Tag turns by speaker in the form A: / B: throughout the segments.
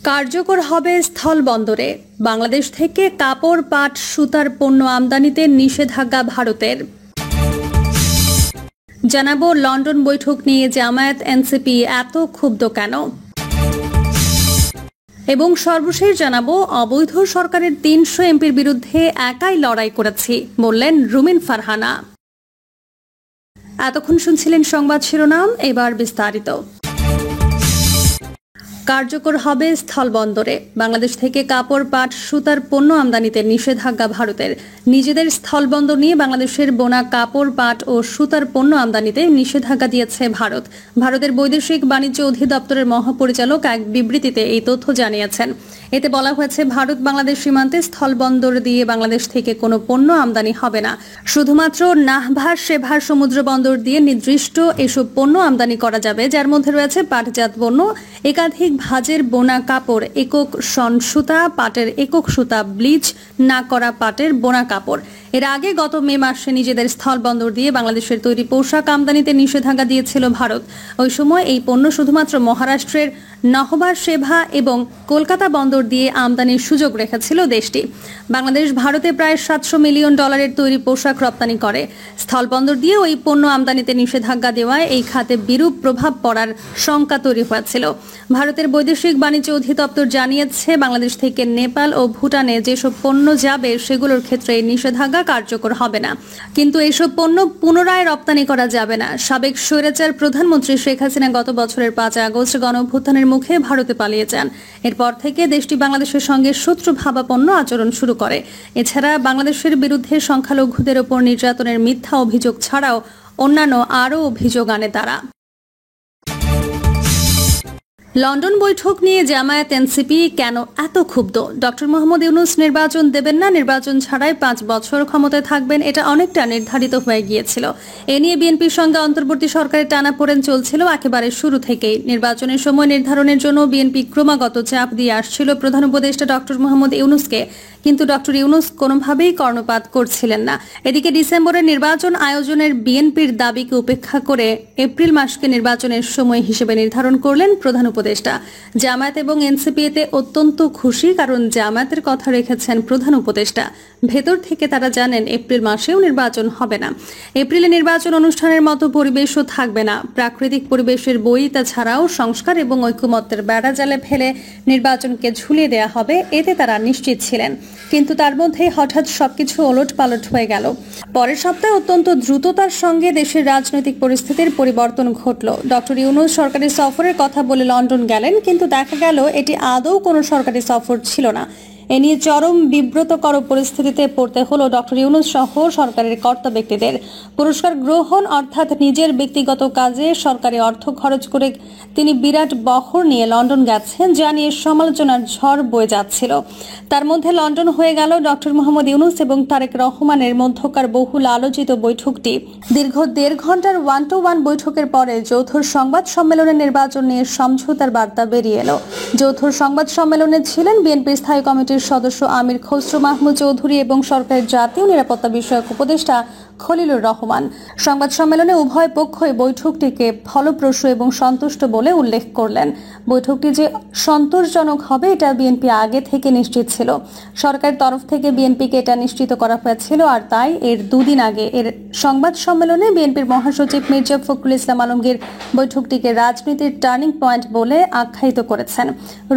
A: কার্যকর হবে স্থলবন্দরে। বাংলাদেশ থেকে কাপড়, পাট, সুতার পণ্য আমদানিতে নিষেধাজ্ঞা ভারতের। জানাবো লন্ডন বৈঠক নিয়ে জামায়াত এনসিপি এত ক্ষুব্ধ কেন, এবং সর্বশেষ জানাবো অবৈধ সরকারের ৩০০ এমপির বিরুদ্ধে একাই লড়াই করেছি বললেন রুমিন ফারহানা। এতক্ষণ শুনছিলেন সংবাদ শিরোনাম, এবার বিস্তারিত। কার্যকর হবে স্থলবন্দরে। বাংলাদেশ থেকে কাপড়, পাট, সুতার পণ্য আমদানিতে নিষেধাজ্ঞা ভারতের। নিজেদের স্থলবন্দর নিয়ে বাংলাদেশের বোনা কাপড়, পাট ও সুতার পণ্য আমদানিতে নিষেধাজ্ঞা দিয়েছে ভারত। ভারতের বৈদেশিক বাণিজ্য অধিদপ্তরের মহাপরিচালক এক বিবৃতিতে এই তথ্য জানিয়েছেন। এতে বলা হয়েছে, ভারত বাংলাদেশ সীমান্তে স্থলবন্দর দিয়ে বাংলাদেশ থেকে কোনো পণ্য আমদানি হবে না। শুধুমাত্র নাহভার, সেভার সমুদ্র বন্দর দিয়ে নির্দিষ্ট এসব পণ্য আমদানি করা যাবে, যার মধ্যে রয়েছে পাটজাত পণ্য, একাধিক ভাজের বোনা কাপড়, একক শন সুতা, পাটের একক সুতা, ব্লিচ না করা পাটের বোনা কাপড়। এর আগে গত মে মাসে নিজেদের স্থলবন্দর দিয়ে বাংলাদেশের তৈরি পোশাক আমদানিতে নিষেধাজ্ঞা দিয়েছিল ভারত। ওই সময় এই পণ্য শুধুমাত্র মহারাষ্ট্রের নহবার, সেভা এবং কলকাতা বন্দর দিয়ে আমদানির সুযোগ রেখেছিল দেশটি। বাংলাদেশ ভারতে প্রায় $700 মিলিয়ন তৈরি পোশাক রপ্তানি করে। স্থলবন্দর দিয়ে ওই পণ্য আমদানিতে নিষেধাজ্ঞা দেওয়ায় এই খাতে বিরূপ প্রভাব পড়ার শঙ্কা তৈরি হয়েছিল। ভারতের বৈদেশিক বাণিজ্য অধিদপ্তর জানিয়েছে, বাংলাদেশ থেকে নেপাল ও ভুটানে যেসব পণ্য যাবে সেগুলোর ক্ষেত্রে এই নিষেধাজ্ঞা কার্যকর হবে না, কিন্তু এসব পণ্য পুনরায় রপ্তানি করা যাবে না। সাবেক স্বৈরাচার প্রধানমন্ত্রী শেখ হাসিনা গত বছরের 5 আগস্ট গণঅভ্যুত্থানের মুখে ভারতে পালিয়ে যান। এরপর থেকে দেশটি বাংলাদেশের সঙ্গে শত্রুভাবাপন্ন আচরণ শুরু করে। এছাড়া বাংলাদেশের বিরুদ্ধে সংখ্যালঘুদের ওপর নির্যাতনের মিথ্যা অভিযোগ ছাড়াও অন্যান্য আরও অভিযোগ আনে তারা। লন্ডন বৈঠক নিয়ে জামায়াত এনসিপি কেন এত ক্ষুব্ধ? ডক্টর মোহাম্মদ ইউনূস নির্বাচন দেবেন না, নির্বাচন ছাড়াই 5 বছর ক্ষমতায় থাকবেন, এটা অনেকটা নির্ধারিত হয়ে গিয়েছিল। এ নিয়ে বিএনপির সঙ্গে অন্তর্বর্তী সরকারের টানাপোড়েন চলছিল একেবারে শুরু থেকেই। নির্বাচনের সময় নির্ধারণের জন্য বিএনপি ক্রমাগত চাপ দিয়ে আসছিল প্রধান উপদেষ্টা ডক্টর মোহাম্মদ ইউনূসকে, কিন্তু ডক্টর ইউনূস কোনোভাবেই কর্ণপাত করছিলেন না। এদিকে ডিসেম্বরের নির্বাচন আয়োজনের বিএনপির দাবিকে উপেক্ষা করে এপ্রিল মাসকে নির্বাচনের সময় হিসেবে নির্ধারণ করলেন প্রধান উপদেষ্টা। জামায়াত এবং এনসিপি এতে অত্যন্ত খুশি, কারণ জামায়াতের কথা রেখেছেন প্রধান উপদেষ্টা। ভেতর থেকে তারা জানেন এপ্রিল মাসেও নির্বাচন হবে না। এপ্রিলে নির্বাচন অনুষ্ঠানের মতো পরিবেশও থাকবে না। প্রাকৃতিক পরিবেশের বই, তাছাড়াও সংস্কার এবং ঐকমত্যের বেড়া জালে ফেলে নির্বাচনকে ঝুলিয়ে দেওয়া হবে, এতে তারা নিশ্চিত ছিলেন। কিন্তু তার মধ্যে হঠাৎ সবকিছু ওলট পালট হয়ে গেল। পরের সপ্তাহে অত্যন্ত দ্রুততার সঙ্গে দেশের রাজনৈতিক পরিস্থিতির পরিবর্তন ঘটল। ডক্টর ইউনূস সরকারি সফরের কথা বলে লন্ডন গেলেন, কিন্তু দেখা গেল এটি আদৌ কোনো সরকারি সফর ছিল না। এ নিয়ে চরম বিব্রতকর পরিস্থিতিতে পড়তে হলো ডক্টর ইউনূস সহ সরকারের কর্তা ব্যক্তিদের। পুরস্কার গ্রহণ অর্থাৎ নিজের ব্যক্তিগত কাজে সরকারি অর্থ খরচ করে তিনি বিরাট বহর নিয়ে লন্ডন গেছেন, যা নিয়ে সমালোচনার ঝড় বয়ে যাচ্ছিল। তার মধ্যে লন্ডন হয়ে গেল ডক্টর মোহাম্মদ ইউনূস এবং তারেক রহমানের মধ্যকার বহুল আলোচিত বৈঠকটি। দীর্ঘ 1.5 ঘন্টার 1-to-1 বৈঠকের পরে যৌথ সংবাদ সম্মেলনে নির্বাচন নিয়ে সমঝোতার বার্তা বেরিয়ে এলো। যৌথ সংবাদ সম্মেলনে ছিলেন বিএনপির স্থায়ী কমিটির সদস্য আমির খসরু মাহমুদ চৌধুরী এবং সরকারের জাতীয় নিরাপত্তা বিষয়ক উপদেষ্টা খলিলুর রহমান। সংবাদ সম্মেলনে উভয় পক্ষই বৈঠকটিকে ফলপ্রসূ এবং সন্তুষ্ট বলে উল্লেখ করলেন। বৈঠকটি যে সন্তোষজনক হবে এটা বিএনপি আগে থেকে নিশ্চিত ছিল। সরকারের তরফ থেকে বিএনপিকে এটা নিশ্চিত করা হয়েছিল, আর তাই এর 2 দিন আগে এর সংবাদ সম্মেলনে বিএনপির মহাসচিব মির্জা ফখরুল ইসলাম আলমগীর বৈঠকটিকে রাজনীতির টার্নিং পয়েন্ট বলে আখ্যায়িত করেছেন।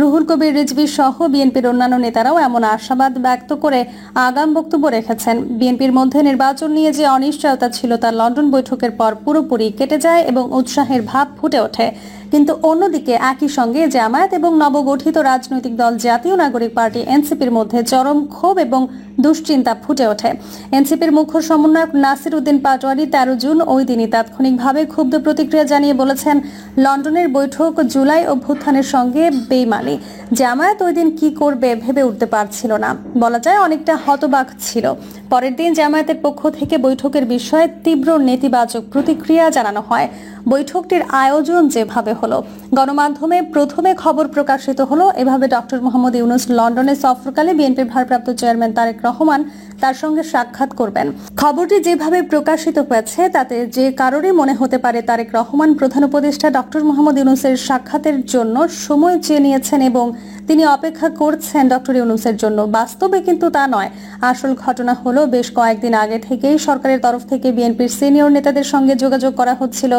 A: রুহুল কবির রিজভী সহ বিএনপির অন্যান্য নেতারাও এমন আশাবাদ ব্যক্ত করে আগাম বক্তব্য রেখেছেন। বিএনপির মধ্যে নির্বাচন নিয়ে যে অনিশ্চয়তা ছিল তা লন্ডন বৈঠকের পর পুরোপুরি কেটে যায় এবং উৎসাহের ভাব ফুটে ওঠে। কিন্তু অন্যদিকে একই সঙ্গে জামায়াত এবং নবগঠিত রাজনৈতিক দল জাতীয় নাগরিক পার্টি এনসিপির মধ্যে চরম ক্ষোভ এবং দুশ্চিন্তা ফুটে ওঠে। এনসিপির মুখ্য সমন্বয়ক নাসির উদ্দিন পাটোয়ারি 13 জুন ওই দিনই তাৎক্ষণিকভাবে ক্ষুব্ধ প্রতিক্রিয়া জানিয়ে বলেছেন, লন্ডনের বৈঠক জুলাই অভ্যুত্থানের সঙ্গে বেইমানি। জামায়াত ওই দিন কি করবে ভেবে উঠতে পারছিল না, বলা যায় অনেকটা হতবাক ছিল। পরের দিন জামায়াতের পক্ষ থেকে বৈঠকের বিষয়ে তীব্র নেতিবাচক প্রতিক্রিয়া জানানো হয়। বৈঠকটির আয়োজন যেভাবে হলো, গণমাধ্যমে প্রথমে খবর প্রকাশিত হলো এভাবে, ডক্টর মোহাম্মদ ইউনূস লন্ডনে সফরকালে বিএনপির ভারপ্রাপ্ত চেয়ারম্যান তারেক রহমান তার সঙ্গে সাক্ষাৎ করবেন। খবরটি যেভাবে প্রকাশিত হয়েছে তাতে যে কারোরই মনে হতে পারে তারেক রহমান প্রধান উপদেষ্টা ডক্টর মোহাম্মদ ইউনূসের সাক্ষাতের জন্য সময় চেয়ে নিয়েছেন এবং তিনি অপেক্ষা করছেন ডক্টর ইউনূসের জন্য। বাস্তবে কিন্তু তা নয়। আসল ঘটনা হলো, বেশ কয়েকদিন আগে থেকেই সরকারের তরফ থেকে বিএনপির সিনিয়র নেতাদের সঙ্গে যোগাযোগ করা হচ্ছিল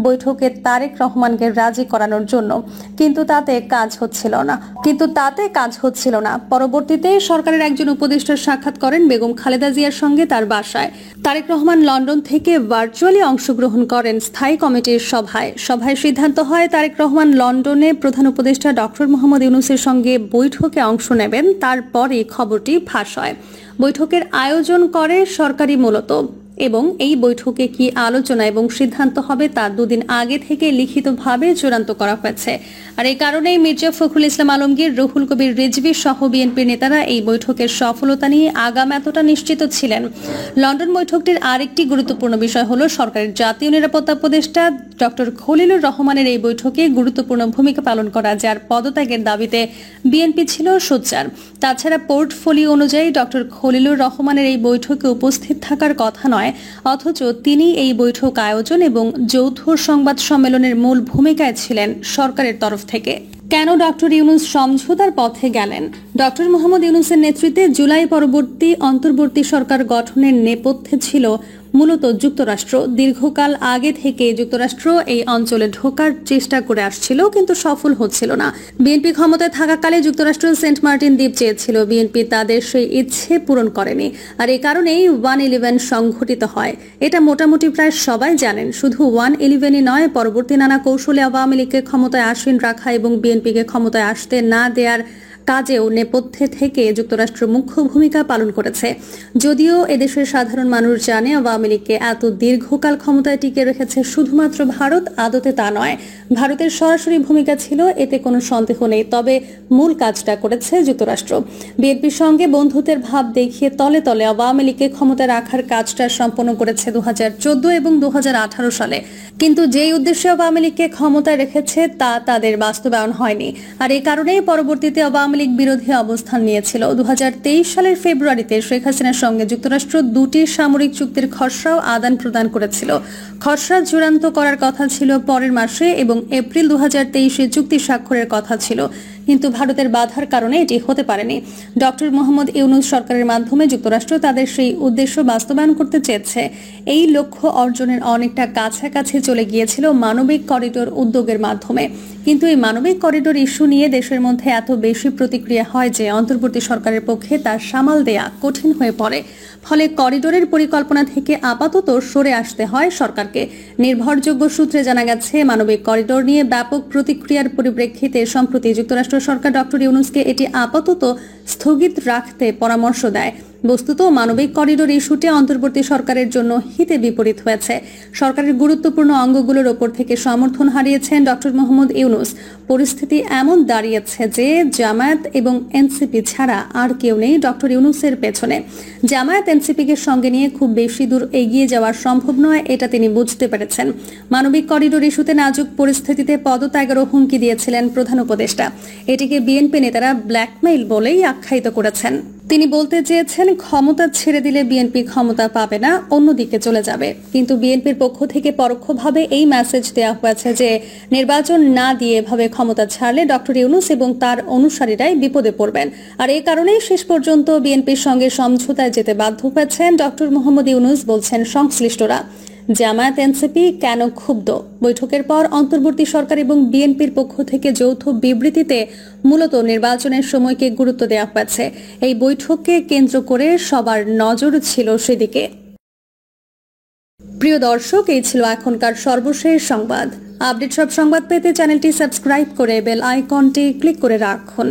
A: বৈঠকে তারেক রহমানকে রাজি করানোর জন্য, কিন্তু তাতে কাজ হচ্ছিল না। পরবর্তীতে সরকারের একজন উপদেষ্টা সাক্ষাৎ করেন বেগম খালেদা জিয়ার সঙ্গে তার বাসায়। তারেক রহমান লন্ডন থেকে ভার্চুয়ালি অংশগ্রহণ করেন স্থায়ী কমিটির সভায় সিদ্ধান্ত হয় তারেক রহমান লন্ডনে প্রধান উপদেষ্টা ডক্টর মোহাম্মদ ইউনূসের সঙ্গে বৈঠকে অংশ নেবেন। তারপরে খবরটি ফাঁস হয়। বৈঠকের আয়োজন করে সরকারি মূলত, এবং এই বৈঠকে কি আলোচনা এবং সিদ্ধান্ত হবে তা দুদিন আগে থেকে লিখিতভাবে চূড়ান্ত করা হয়েছে। আর এই কারণেই মির্জা ফখরুল ইসলাম আলমগীর, রুহুল কবির রিজভী সহ বিএনপির নেতারা এই বৈঠকের সফলতা নিয়ে আগাম এতটা নিশ্চিত ছিলেন। লন্ডন বৈঠকটির আরেকটি গুরুত্বপূর্ণ বিষয় হলো, সরকারের জাতীয় নিরাপত্তা উপদেষ্টা ডক্টর খলিলুর রহমানের এই বৈঠকে গুরুত্বপূর্ণ ভূমিকা পালন করা, যার পদত্যাগের দাবিতে বিএনপি ছিল সোচ্চার। তাছাড়া পোর্টফোলিও অনুযায়ী ডক্টর খলিলুর রহমানের এই বৈঠকে উপস্থিত থাকার কথা নয়, অথচ তিনি এই বৈঠক আয়োজন এবং যৌথ সংবাদ সম্মেলনের মূল ভূমিকায় ছিলেন সরকারের তরফ থেকে। কেন ডক্টর ইউনূস সমঝোতার পথে গেলেন? ডক্টর মোহাম্মদ ইউনূসের নেতৃত্বে জুলাই পরবর্তী অন্তর্বর্তী সরকার গঠনের নেপথ্যে ছিল মূলত যুক্তরাষ্ট্র। দীর্ঘকাল আগে থেকে যুক্তরাষ্ট্র এই অঞ্চলে ঢোকার চেষ্টা করে আসছিল, কিন্তু সফল হচ্ছিল না। বিএনপি ক্ষমতায় থাকাকালে যুক্তরাষ্ট্র সেন্ট মার্টিন দ্বীপ চেয়েছিল, বিএনপি তাদের সেই ইচ্ছে পূরণ করেনি। আর এই কারণেই 1-11 সংঘটিত হয়। এটা মোটামুটি প্রায় সবাই জানেন। শুধু 1-11ই নয়, পরবর্তী নানা কৌশলে আওয়ামী লীগকে ক্ষমতায় আসীন রাখা এবং বিএনপিকে ক্ষমতায় আসতে না দেওয়ার কাজেও নেপথ্যে থেকে যুক্তরাষ্ট্র মুখ্য ভূমিকা পালন করেছে। যদিও এদেশের সাধারণ মানুষ জানে আওয়ামী লীগকে এত দীর্ঘকাল ক্ষমতায় টিকে রেখেছে শুধুমাত্র ভারত, আদতে তা নয়। ভারতের সরাসরি ভূমিকা ছিল, এতে কোনো সন্দেহ নেই। তবে মূল কাজটা করেছে যুক্তরাষ্ট্র। বিএনপির সঙ্গে বন্ধুত্বের ভাব দেখিয়ে তলে তলে আওয়ামী লীগকে ক্ষমতায় রাখার কাজটা সম্পন্ন করেছে 2014 এবং 2018 সালে। কিন্তু যেই উদ্দেশ্যে আওয়ামী লীগকে ক্ষমতায় রেখেছে তা তাদের বাস্তবায়ন হয়নি। আর এই কারণেই পরবর্তীতে আওয়ামী লীগ বিরোধী অবস্থান নিয়েছিল। 2023 সালের ফেব্রুয়ারিতে শেখ হাসিনার সঙ্গে যুক্তরাষ্ট্র দুটি সামরিক চুক্তির খসড়াও আদান প্রদান করেছিল। খসড়া চূড়ান্ত করার কথা ছিল পরের মাসে এবং এপ্রিল 2023-এ চুক্তি স্বাক্ষরের কথা ছিল, কিন্তু ভারতের বাধার কারণে এটি হতে পারেনি। ডক্টর মোহাম্মদ ইউনূস সরকারের মাধ্যমে যুক্তরাষ্ট্র তাদের সেই উদ্দেশ্য বাস্তবায়ন করতে চেয়েছে। এই লক্ষ্য অর্জনের অনেকটা কাছাকাছি চলে গিয়েছিল মানবিক করিডোর উদ্যোগের মাধ্যমে। কিন্তু এই মানবিক করিডোর ইস্যু নিয়ে দেশের মধ্যে এত বেশি প্রতিক্রিয়া হয় যে অন্তর্বর্তী সরকারের পক্ষে তার সামাল দেয়া কঠিন হয়ে পড়ে। ফলে করিডোরের পরিকল্পনা থেকে আপাতত সরে আসতে হয় সরকারকে। নির্ভরযোগ্য সূত্রে জানা গেছে, মানবিক করিডোর নিয়ে ব্যাপক প্রতিক্রিয়ার পরিপ্রেক্ষিতে সম্প্রতি যুক্তরাষ্ট্র সরকার ডক্টর ইউনূসকে এটি আপাতত স্থগিত রাখতে পরামর্শ দেয়। বস্তুত মানবিক করিডোর ইস্যুটি অন্তর্বর্তী সরকারের জন্য হিতে বিপরীত হয়েছে। সরকারের গুরুত্বপূর্ণ অঙ্গগুলোর ওপর থেকে সমর্থন হারিয়েছেন ডক্টর মোহাম্মদ ইউনূস। পরিস্থিতি এমন দাঁড়িয়েছে যে জামায়াত এবং এনসিপি ছাড়া আর কেউ নেই ডক্টর ইউনূসের পেছনে। জামায়াত এনসিপিকে সঙ্গে নিয়ে খুব বেশি দূর এগিয়ে যাওয়া সম্ভব নয়, এটা তিনি বুঝতে পেরেছেন। মানবিক করিডোর ইস্যুতে নাজুক পরিস্থিতিতে পদত্যাগেরও হুমকি দিয়েছিলেন প্রধান উপদেষ্টা। এটিকে বিএনপি নেতারা ব্ল্যাকমেইল বলেই আখ্যায়িত করেছেন। তিনি বলতে চেয়েছেন, ক্ষমতা ছেড়ে দিলে বিএনপি ক্ষমতা পাবে না, অন্যদিকে চলে যাবে। কিন্তু বিএনপির পক্ষ থেকে পরোক্ষভাবে এই মেসেজ দেওয়া হয়েছে যে নির্বাচন না দিয়ে এভাবে ক্ষমতা ছাড়লে ডক্টর ইউনূস এবং তার অনুসারীরাই বিপদে পড়বেন। আর এই কারণেই শেষ পর্যন্ত বিএনপির সঙ্গে সমঝোতায় যেতে বাধ্য হয়েছেন ডক্টর মোহাম্মদ ইউনূস, বলছেন সংশ্লিষ্টরা। জামায়াত এনসিপি কেন ক্ষুব্ধ? বৈঠকের পর অন্তর্বর্তী সরকার এবং বিএনপির পক্ষ থেকে যৌথ বিবৃতিতে মূলত নির্বাচনের সময়কে গুরুত্ব দেওয়া হয়েছে। এই বৈঠককে কেন্দ্র করে সবার নজর ছিল সেদিকে। প্রিয় দর্শক, এই ছিল এখনকার সর্বশেষ সংবাদ। আপডেট সব সংবাদ পেতে চ্যানেলটি সাবস্ক্রাইব করে বেল আইকনটি ক্লিক করে রাখুন।